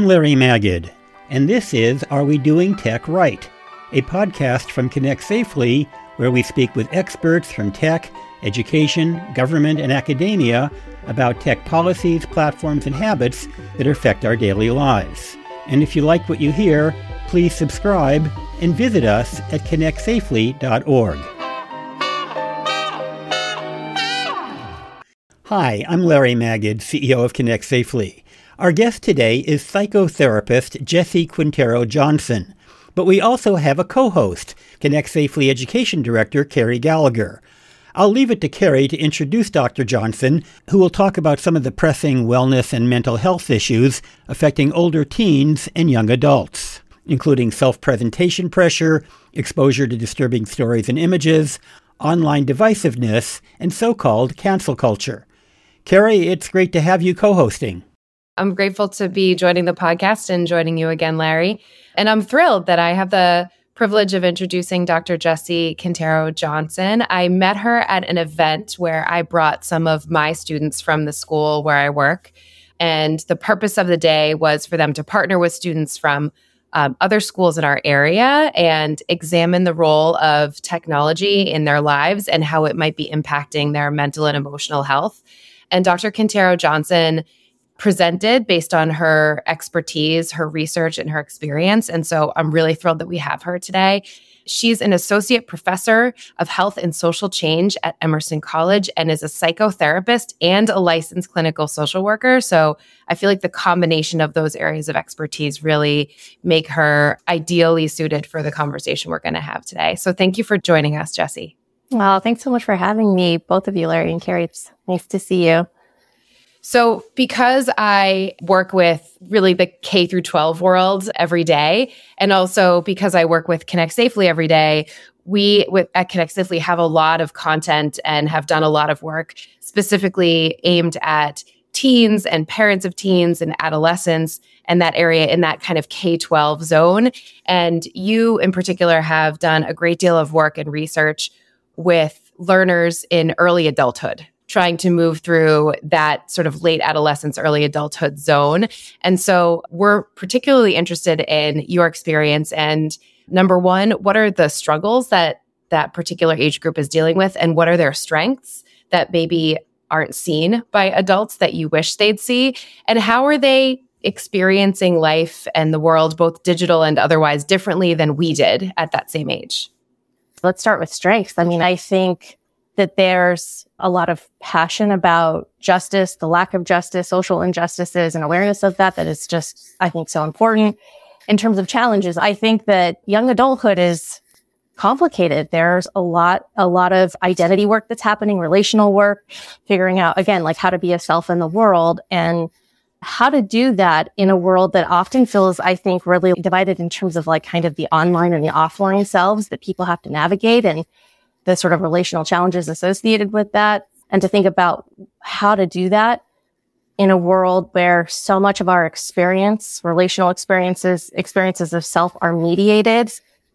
Larry Magid, and this is Are We Doing Tech Right?, a podcast from Connect Safely, where we speak with experts from tech, education, government, and academia about tech policies, platforms, and habits that affect our daily lives. And if you like what you hear, please subscribe and visit us at ConnectSafely.org. Hi, I'm Larry Magid, CEO of Connect Safely. Our guest today is psychotherapist Jessie Quintero Johnson, but we also have a co-host, Connect Safely Education Director Carrie Gallagher. I'll leave it to Carrie to introduce Dr. Johnson, who will talk about some of the pressing wellness and mental health issues affecting older teens and young adults, including self-presentation pressure, exposure to disturbing stories and images, online divisiveness, and so-called cancel culture. Carrie, it's great to have you co-hosting. I'm grateful to be joining the podcast and joining you again, Larry. And I'm thrilled that I have the privilege of introducing Dr. Jessie Quintero Johnson. I met her at an event where I brought some of my students from the school where I work. And the purpose of the day was for them to partner with students from other schools in our area and examine the role of technology in their lives and how it might be impacting their mental and emotional health. And Dr. Quintero Johnson presented based on her expertise, her research, and her experience. And so I'm really thrilled that we have her today. She's an associate professor of health and social change at Emerson College and is a psychotherapist and a licensed clinical social worker. So I feel like the combination of those areas of expertise really make her ideally suited for the conversation we're going to have today. So thank you for joining us, Jessie. Well, thanks so much for having me, both of you, Larry and Carrie. It's nice to see you. So because I work with really the K through 12 world every day, and also because I work with Connect Safely every day, at Connect Safely have a lot of content and have done a lot of work specifically aimed at teens and parents of teens and adolescents and that area in that kind of K-12 zone. And you in particular have done a great deal of work and research with learners in early adulthood, trying to move through that sort of late adolescence, early adulthood zone. And so we're particularly interested in your experience. And number one, what are the struggles that that particular age group is dealing with? And what are their strengths that maybe aren't seen by adults that you wish they'd see? And how are they experiencing life and the world, both digital and otherwise, differently than we did at that same age? Let's start with strengths. I think that there's a lot of passion about justice, the lack of justice, social injustices, and awareness of that is just, I think, so important. In terms of challenges, I think that young adulthood is complicated. There's a lot of identity work that's happening, relational work, figuring out, again, like how to be a self in the world and how to do that in a world that often feels, I think, really divided in terms of like kind of the online and the offline selves that people have to navigate and the sort of relational challenges associated with that. And to think about how to do that in a world where so much of our experience, relational experiences of self are mediated,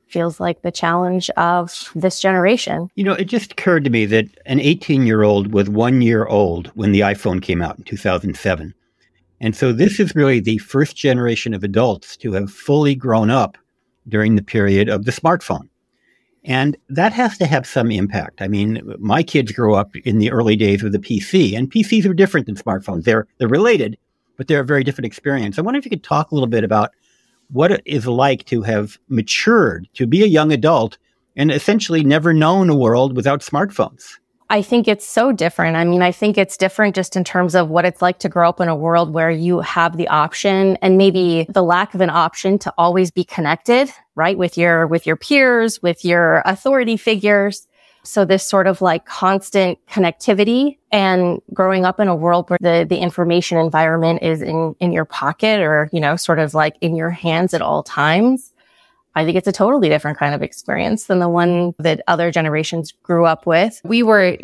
feels like the challenge of this generation. You know, it just occurred to me that an 18-year-old was 1 year old when the iPhone came out in 2007. And so this is really the first generation of adults to have fully grown up during the period of the smartphone. And that has to have some impact. I mean, my kids grew up in the early days of the PC, and PCs are different than smartphones. They're related, but they're a very different experience. I wonder if you could talk a little bit about what it is like to have matured, to be a young adult, and essentially never known a world without smartphones. I think it's so different. I think it's different just in terms of what it's like to grow up in a world where you have the option and maybe the lack of an option to always be connected, right? With your peers, with your authority figures. So this sort of like constant connectivity and growing up in a world where the information environment is in your pocket or, sort of like in your hands at all times. I think it's a totally different kind of experience than the one that other generations grew up with. We were,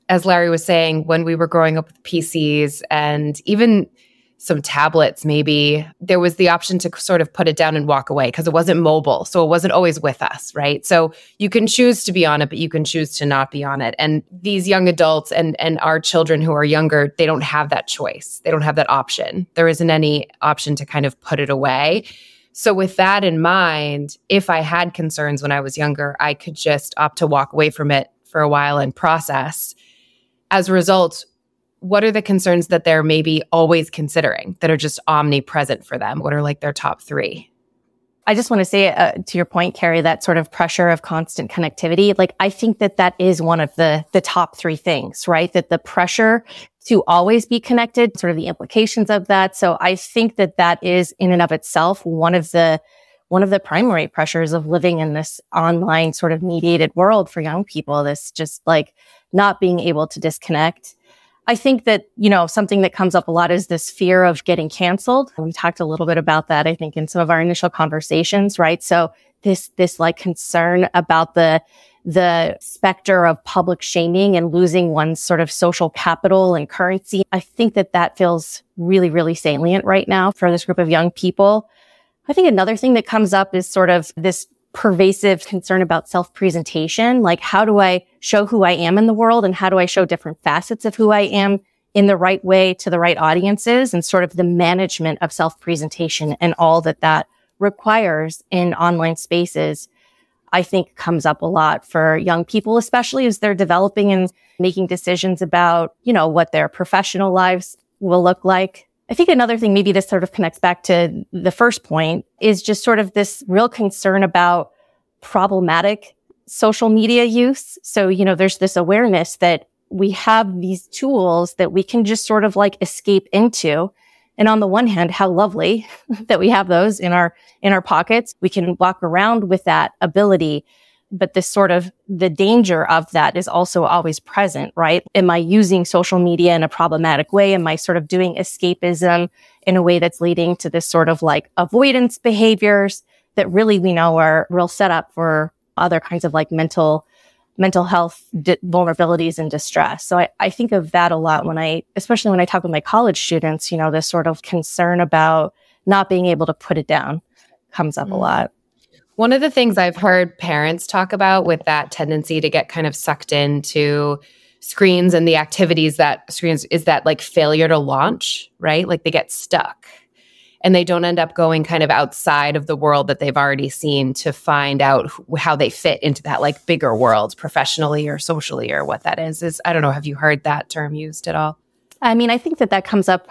as Larry was saying, when we were growing up with PCs and even some tablets, maybe there was the option to sort of put it down and walk away because it wasn't mobile. So it wasn't always with us, right? So you can choose to be on it, but you can choose to not be on it. And these young adults and our children who are younger, they don't have that choice. They don't have that option. There isn't any option to kind of put it away. So with that in mind, if I had concerns when I was younger, I could just opt to walk away from it for a while and process. As a result, what are the concerns that they're maybe always considering that are just omnipresent for them? What are like their top three? I just want to say to your point, Carrie, that sort of pressure of constant connectivity. Like, I think that is one of the top three things, right? That the pressure to always be connected, sort of the implications of that. So I think that is in and of itself one of the primary pressures of living in this online sort of mediated world for young people. This just like not being able to disconnect. I think that, something that comes up a lot is this fear of getting canceled. We talked a little bit about that, I think, in some of our initial conversations, right? So this like concern about the specter of public shaming and losing one's sort of social capital and currency. I think that feels really, really salient right now for this group of young people. I think another thing that comes up is sort of this pervasive concern about self-presentation. Like, how do I show who I am in the world, and how do I show different facets of who I am in the right way to the right audiences, and sort of the management of self-presentation and all that requires in online spaces, I think comes up a lot for young people, especially as they're developing and making decisions about, what their professional lives will look like. I think another thing, maybe this sort of connects back to the first point, is just sort of this real concern about problematic social media use. So, there's this awareness that we have these tools that we can just sort of like escape into. And on the one hand, how lovely that we have those in our pockets. We can walk around with that ability. But this sort of the danger of that is also always present, right? Am I using social media in a problematic way? Am I sort of doing escapism in a way that's leading to this sort of like avoidance behaviors that really we know are real setup for other kinds of like mental health vulnerabilities and distress. So I think of that a lot especially when I talk with my college students, this sort of concern about not being able to put it down comes up a lot. One of the things I've heard parents talk about with that tendency to get kind of sucked into screens and the activities that screens is that like failure to launch, right? Like they get stuck and they don't end up going kind of outside of the world that they've already seen to find out how they fit into that like bigger world professionally or socially, or what that is. I don't know. Have you heard that term used at all? I mean, I think that comes up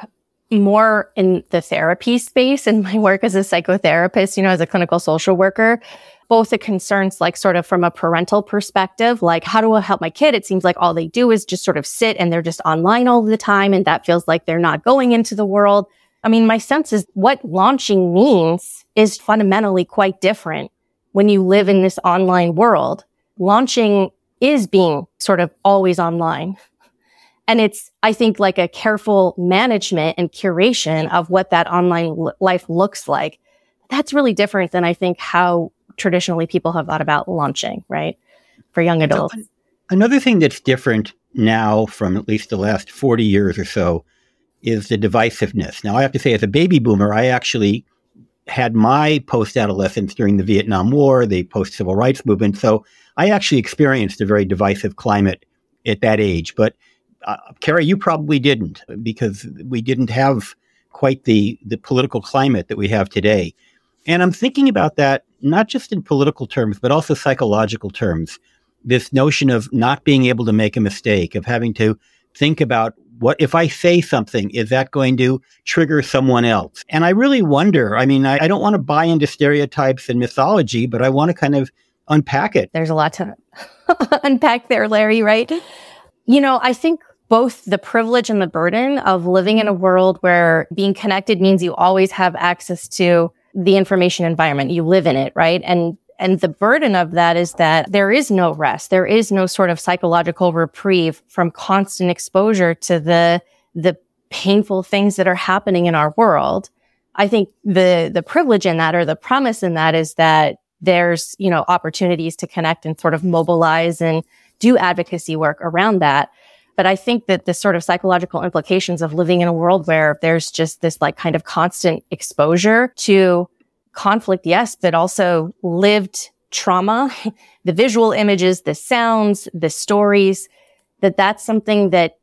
more in the therapy space in my work as a psychotherapist, as a clinical social worker. Both the concerns, like sort of from a parental perspective, like how do I help my kid? It seems like all they do is just sort of sit and they're just online all the time. And that feels like they're not going into the world. I mean, my sense is what launching means is fundamentally quite different when you live in this online world. Launching is being sort of always online. And it's, I think, like a careful management and curation of what that online life looks like. That's really different than I think how traditionally people have thought about launching, right? For young adults. So, another thing that's different now from at least the last 40 years or so is the divisiveness. Now, I have to say, as a baby boomer, I actually had my post-adolescence during the Vietnam War, the post-civil rights movement. So I actually experienced a very divisive climate at that age. But Carrie, you probably didn't, because we didn't have quite the political climate that we have today. And I'm thinking about that, not just in political terms, but also psychological terms. This notion of not being able to make a mistake, of having to think about, what if I say something, is that going to trigger someone else? And I really wonder, I mean, I don't want to buy into stereotypes and mythology, but I want to kind of unpack it. There's a lot to unpack there, Larry, right? I think both the privilege and the burden of living in a world where being connected means you always have access to the information environment. You live in it, right? And the burden of that is that there is no rest. There is no sort of psychological reprieve from constant exposure to the painful things that are happening in our world. I think the privilege in that, or the promise in that, is that there's, opportunities to connect and sort of mobilize and do advocacy work around that. But I think that the sort of psychological implications of living in a world where there's just this like kind of constant exposure to conflict, yes, but also lived trauma, the visual images, the sounds, the stories, that's something that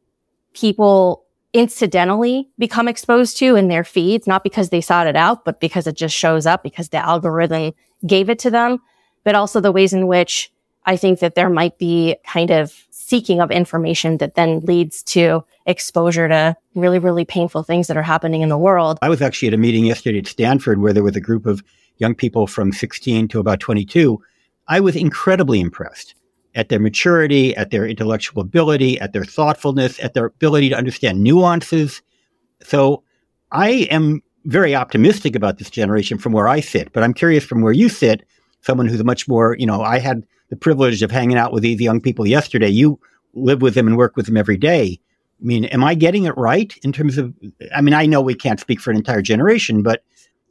people incidentally become exposed to in their feeds, not because they sought it out, but because it just shows up because the algorithm gave it to them. But also the ways in which I think that there might be kind of seeking of information that then leads to exposure to really, really painful things that are happening in the world. I was actually at a meeting yesterday at Stanford where there was a group of young people from 16 to about 22. I was incredibly impressed at their maturity, at their intellectual ability, at their thoughtfulness, at their ability to understand nuances. So I am very optimistic about this generation from where I sit, but I'm curious from where you sit, someone who's much more, I had the privilege of hanging out with these young people yesterday. You live with them and work with them every day. I mean, am I getting it right in terms of, I know we can't speak for an entire generation, but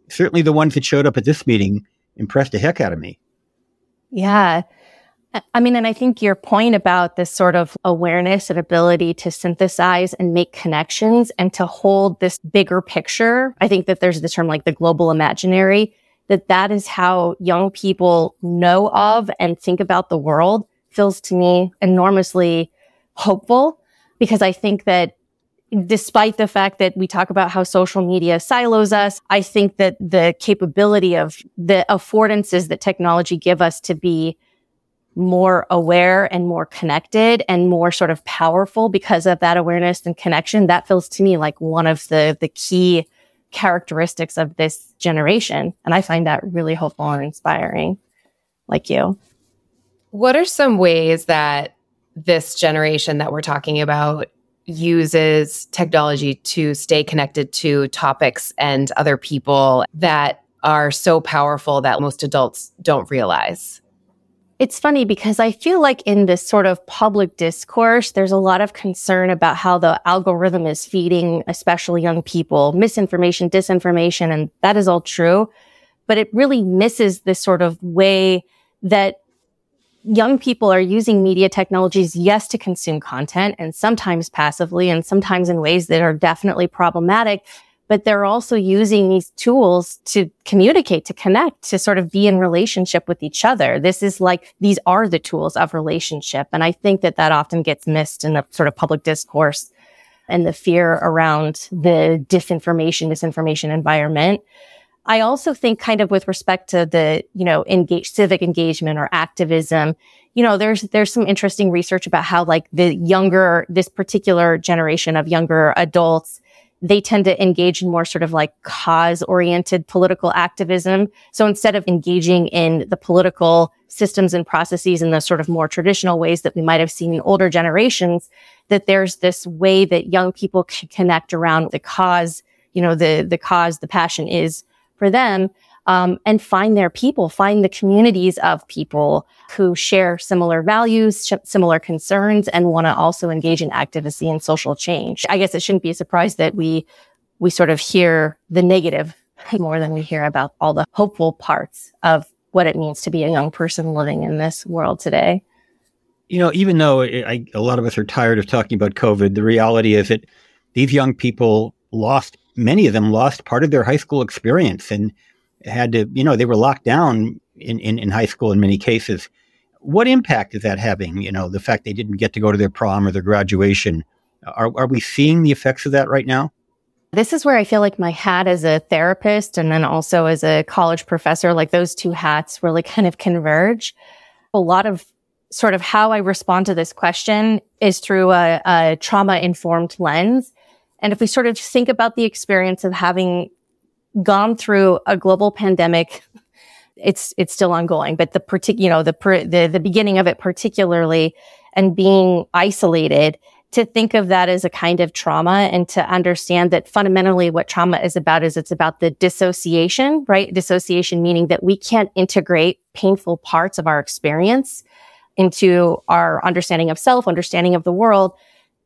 certainly the ones that showed up at this meeting impressed the heck out of me. Yeah. And I think your point about this sort of awareness and ability to synthesize and make connections and to hold this bigger picture, I think that there's the term like the global imaginary, that is how young people know of and think about the world, feels to me enormously hopeful, because I think that despite the fact that we talk about how social media silos us, I think that the capability of the affordances that technology give us to be more aware and more connected and more sort of powerful because of that awareness and connection, that feels to me like one of the key characteristics of this generation. And I find that really hopeful and inspiring, like you. What are some ways that this generation that we're talking about uses technology to stay connected to topics and other people that are so powerful that most adults don't realize? It's funny because I feel like in this sort of public discourse, there's a lot of concern about how the algorithm is feeding, especially young people, misinformation, disinformation, and that is all true. But it really misses this sort of way that young people are using media technologies, yes, to consume content, and sometimes passively, and sometimes in ways that are definitely problematic. But they're also using these tools to communicate, to connect, to sort of be in relationship with each other. This is like, these are the tools of relationship. And I think that often gets missed in the sort of public discourse and the fear around the disinformation environment. I also think kind of with respect to the, civic engagement or activism, there's some interesting research about how like this particular generation of younger adults, they tend to engage in more sort of like cause-oriented political activism. So instead of engaging in the political systems and processes in the sort of more traditional ways that we might have seen in older generations, that there's this way that young people can connect around the cause, the cause, the passion is for them, and find their people, find the communities of people who share similar values, similar concerns, and want to also engage in activism and social change. I guess it shouldn't be a surprise that we sort of hear the negative more than we hear about all the hopeful parts of what it means to be a young person living in this world today. Even though a lot of us are tired of talking about COVID, the reality is that these young people many of them lost part of their high school experience and had to, they were locked down in high school in many cases. What impact is that having, the fact they didn't get to go to their prom or their graduation? Are we seeing the effects of that right now? This is where I feel like my hat as a therapist and then also as a college professor, like those two hats really kind of converge. A lot of sort of how I respond to this question is through a trauma-informed lens. And if we sort of think about the experience of having gone through a global pandemic, it's still ongoing, but the beginning of it particularly, and being isolated, to think of that as a kind of trauma and to understand that fundamentally what trauma is it's about the dissociation, right? Dissociation meaning that we can't integrate painful parts of our experience into our understanding of self, understanding of the world.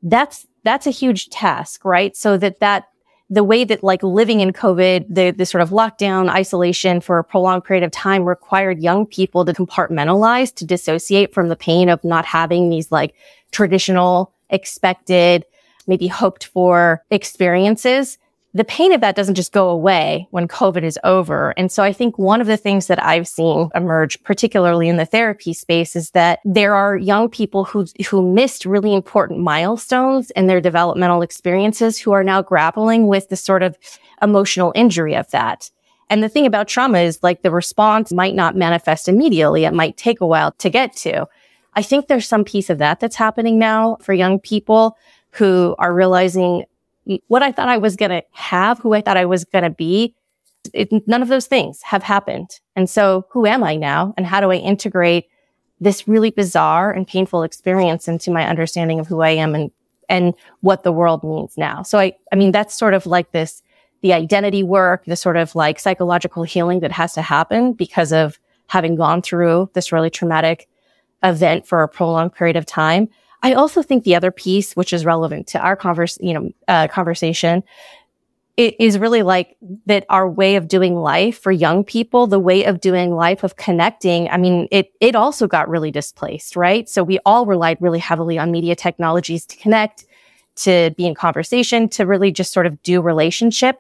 That's a huge task, right? So that the way that like living in COVID, the sort of lockdown, isolation for a prolonged period of time required young people to compartmentalize, to dissociate from the pain of not having these like traditional expected, maybe hoped for experiences. The pain of that doesn't just go away when COVID is over. And so I think one of the things that I've seen emerge, particularly in the therapy space, is that there are young people who missed really important milestones in their developmental experiences who are now grappling with the sort of emotional injury of that. And the thing about trauma is like the response might not manifest immediately. It might take a while to get to. I think there's some piece of that that's happening now for young people who are realizing what I thought I was going to have, who I thought I was going to be. None of those things have happened. And so who am I now? And how do I integrate this really bizarre and painful experience into my understanding of who I am and what the world means now? So I mean, that's sort of like the identity work, the sort of like psychological healing that has to happen because of having gone through this really traumatic event for a prolonged period of time. I also think the other piece, which is relevant to our conversation, it is really like that our way of doing life for young people, the way of doing life of connecting. I mean, it also got really displaced, right? So we all relied really heavily on media technologies to connect, to be in conversation, to really just sort of do relationship.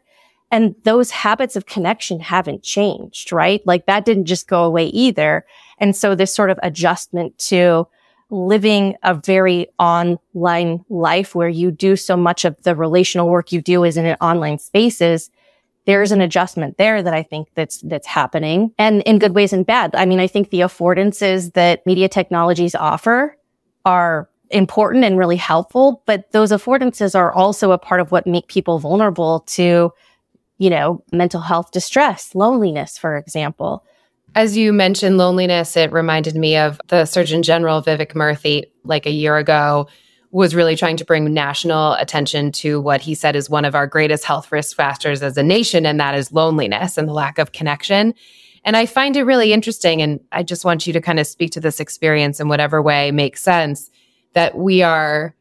And those habits of connection haven't changed, right? Like that didn't just go away either. And so this sort of adjustment to living a very online life where you do so much of the relational work you do is in online spaces, there's an adjustment there that I think that's happening, and in good ways and bad. I mean, I think the affordances that media technologies offer are important and really helpful, but those affordances are also a part of what make people vulnerable to, mental health distress, loneliness, for example. As you mentioned loneliness, it reminded me of the Surgeon General, Vivek Murthy, like a year ago, was really trying to bring national attention to what he said is one of our greatest health risk factors as a nation, and that is loneliness and the lack of connection. And I find it really interesting, and I just want you to kind of speak to this experience in whatever way makes sense, that we are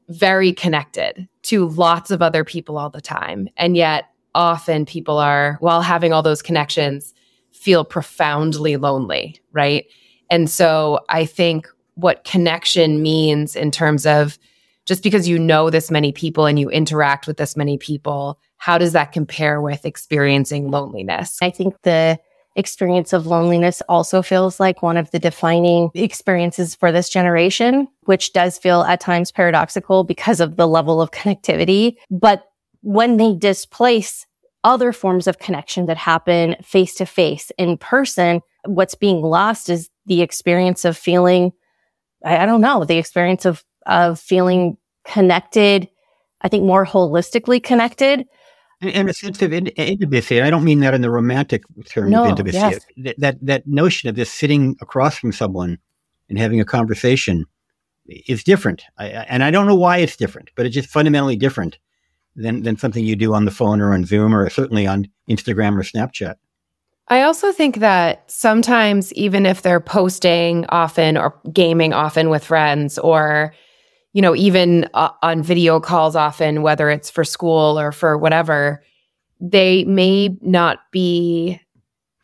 very connected to lots of other people all the time. And yet often people are, while having all those connections, feel profoundly lonely, right? And so I think what connection means in terms of just because you know this many people and you interact with this many people, how does that compare with experiencing loneliness? I think the experience of loneliness also feels like one of the defining experiences for this generation, which does feel at times paradoxical because of the level of connectivity. But when they displace other forms of connection that happen face to face in person, what's being lost is the experience of feeling, the experience of feeling connected, I think more holistically connected. And a sense of intimacy. And I don't mean that in the romantic term of intimacy. Yes. That notion of just sitting across from someone and having a conversation is different. And I don't know why it's different, but it's just fundamentally different than something you do on the phone or on Zoom or certainly on Instagram or Snapchat. I also think that sometimes even if they're posting often or gaming often with friends or, even on video calls often, whether it's for school or for whatever, they may not be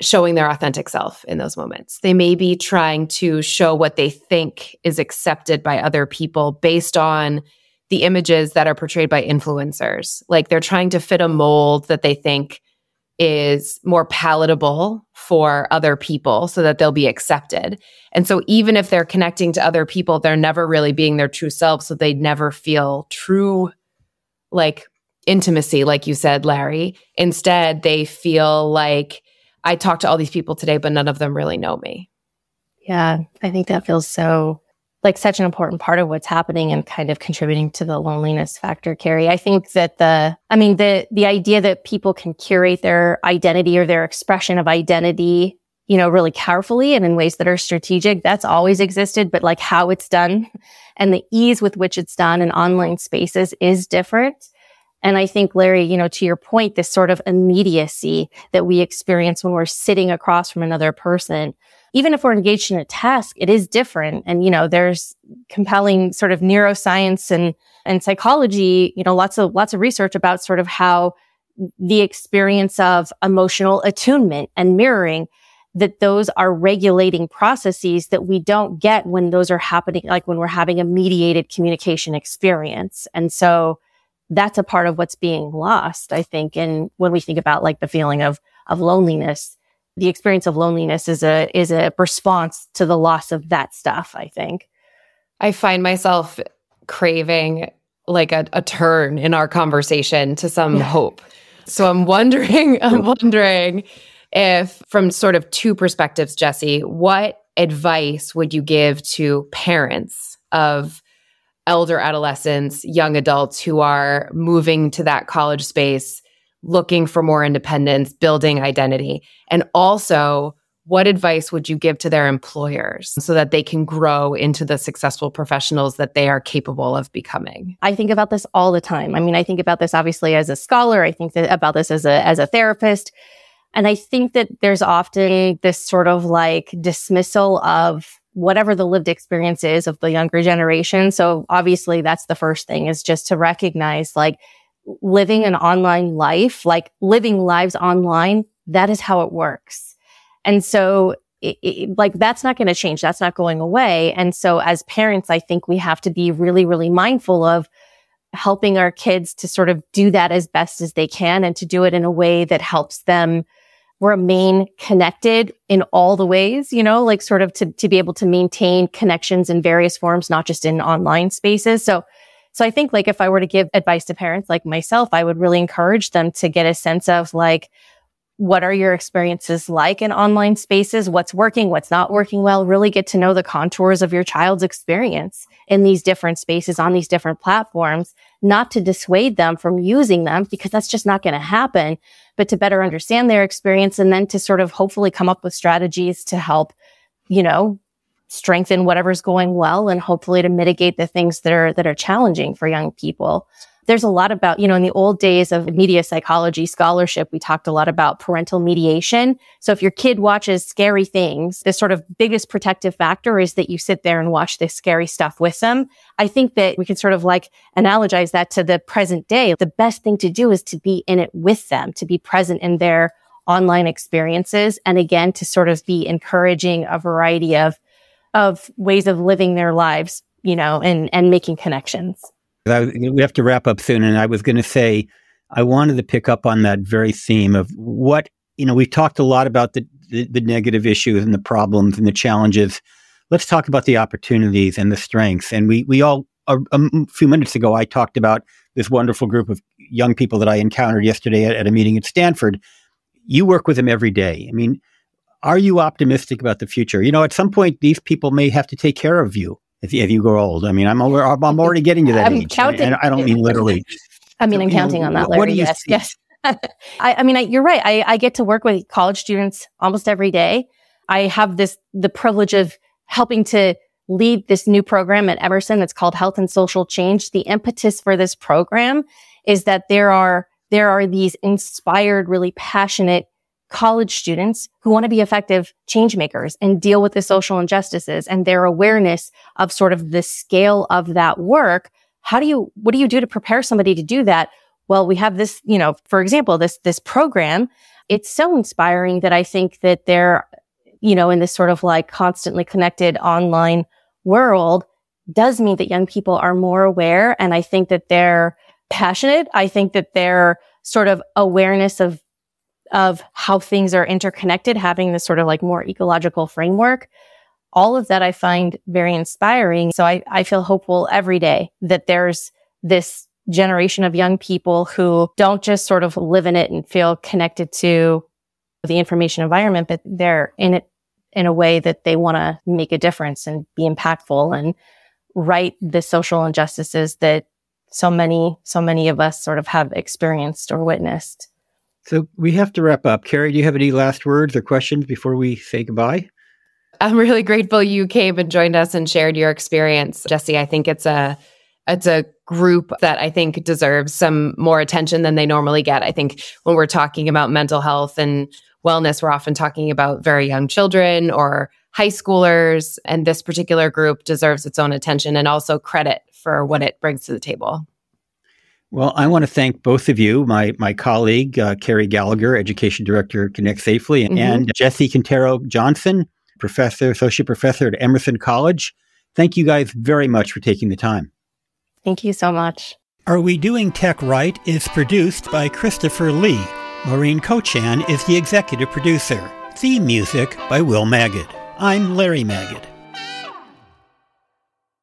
showing their authentic self in those moments. They may be trying to show what they think is accepted by other people based on the images that are portrayed by influencers. Like they're trying to fit a mold that they think is more palatable for other people so that they'll be accepted. And so even if they're connecting to other people, they're never really being their true selves. So they never feel true, like intimacy, like you said, Larry. Instead, they feel like I talked to all these people today, but none of them really know me. Yeah, I think that feels so like such an important part of what's happening and kind of contributing to the loneliness factor, Carrie. I think that the idea that people can curate their identity or their expression of identity, really carefully and in ways that are strategic, that's always existed, but like how it's done and the ease with which it's done in online spaces is different. And I think, Larry, to your point, this sort of immediacy that we experience when we're sitting across from another person, even if we're engaged in a task, it is different. And, there's compelling sort of neuroscience and psychology, lots of research about sort of how the experience of emotional attunement and mirroring, that those are regulating processes that we don't get when those are happening, like when we're having a mediated communication experience. And so that's a part of what's being lost, I think. And when we think about like the feeling of loneliness, the experience of loneliness is a response to the loss of that stuff, I think. I find myself craving like a turn in our conversation to some hope. So I'm wondering if from sort of two perspectives, Jessie, what advice would you give to parents of elder adolescents, young adults who are moving to that college space, looking for more independence, building identity? And also, what advice would you give to their employers so that they can grow into the successful professionals that they are capable of becoming? I think about this all the time. I mean, I think about this obviously as a scholar. I think about this as a therapist. And I think that there's often this sort of like dismissal of whatever the lived experience is of the younger generation. So obviously that's the first thing, is just to recognize like living an online life, like living lives online, that is how it works. And so like that's not going to change. That's not going away. And so as parents, I think we have to be really, really mindful of helping our kids to sort of do that as best as they can and to do it in a way that helps them remain connected in all the ways, you know, like sort of to be able to maintain connections in various forms, not just in online spaces. So I think like if I were to give advice to parents like myself, I would really encourage them to get a sense of like, what are your experiences like in online spaces? What's working? What's not working well? Really get to know the contours of your child's experience in these different spaces on these different platforms, not to dissuade them from using them, because that's just not going to happen, but to better understand their experience and then to sort of hopefully come up with strategies to help, you know, strengthen whatever's going well and hopefully to mitigate the things that are challenging for young people. There's a lot about, you know, in the old days of media psychology scholarship, we talked a lot about parental mediation. So if your kid watches scary things, the sort of biggest protective factor is that you sit there and watch this scary stuff with them. I think that we can sort of like analogize that to the present day. The best thing to do is to be in it with them, to be present in their online experiences. And again, to sort of be encouraging a variety of ways of living their lives, you know, and making connections. We have to wrap up soon. And I was going to say, I wanted to pick up on that very theme of what, you know, we've talked a lot about the negative issues and the problems and the challenges. Let's talk about the opportunities and the strengths. And we all, a few minutes ago, I talked about this wonderful group of young people that I encountered yesterday at a meeting at Stanford. You work with them every day. I mean, are you optimistic about the future? You know, at some point, these people may have to take care of you. If you grow old, I mean, I'm already getting to that age. Counting, and I don't mean literally. I mean, I'm counting on that, Larry. What do you see? Yes. I mean, you're right. I get to work with college students almost every day. I have the privilege of helping to lead this new program at Emerson that's called Health and Social Change. The impetus for this program is that there are these inspired, really passionate college students who want to be effective change makers and deal with the social injustices, and their awareness of sort of the scale of that work. What do you do to prepare somebody to do that? Well, we have this, you know, for example, this program. It's so inspiring that I think that they're, you know, in this sort of like constantly connected online world does mean that young people are more aware. And I think that they're passionate. I think that their sort of awareness of how things are interconnected, having this sort of like more ecological framework, all of that I find very inspiring. So I feel hopeful every day that there's this generation of young people who don't just sort of live in it and feel connected to the information environment, but they're in it in a way that they want to make a difference and be impactful and right the social injustices that so many of us sort of have experienced or witnessed. So we have to wrap up. Carrie, do you have any last words or questions before we say goodbye? I'm really grateful you came and joined us and shared your experience, Jessie. I think it's a group that I think deserves some more attention than they normally get. I think when we're talking about mental health and wellness, we're often talking about very young children or high schoolers, and this particular group deserves its own attention and also credit for what it brings to the table. Well, I want to thank both of you, my colleague, Carrie Gallagher, Education Director at Connect Safely, and Jesse Quintero Johnson, Associate Professor at Emerson College. Thank you guys very much for taking the time. Thank you so much. Are We Doing Tech Right is produced by Christopher Lee. Maureen Cochan is the executive producer. Theme music by Will Maggid. I'm Larry Maggid.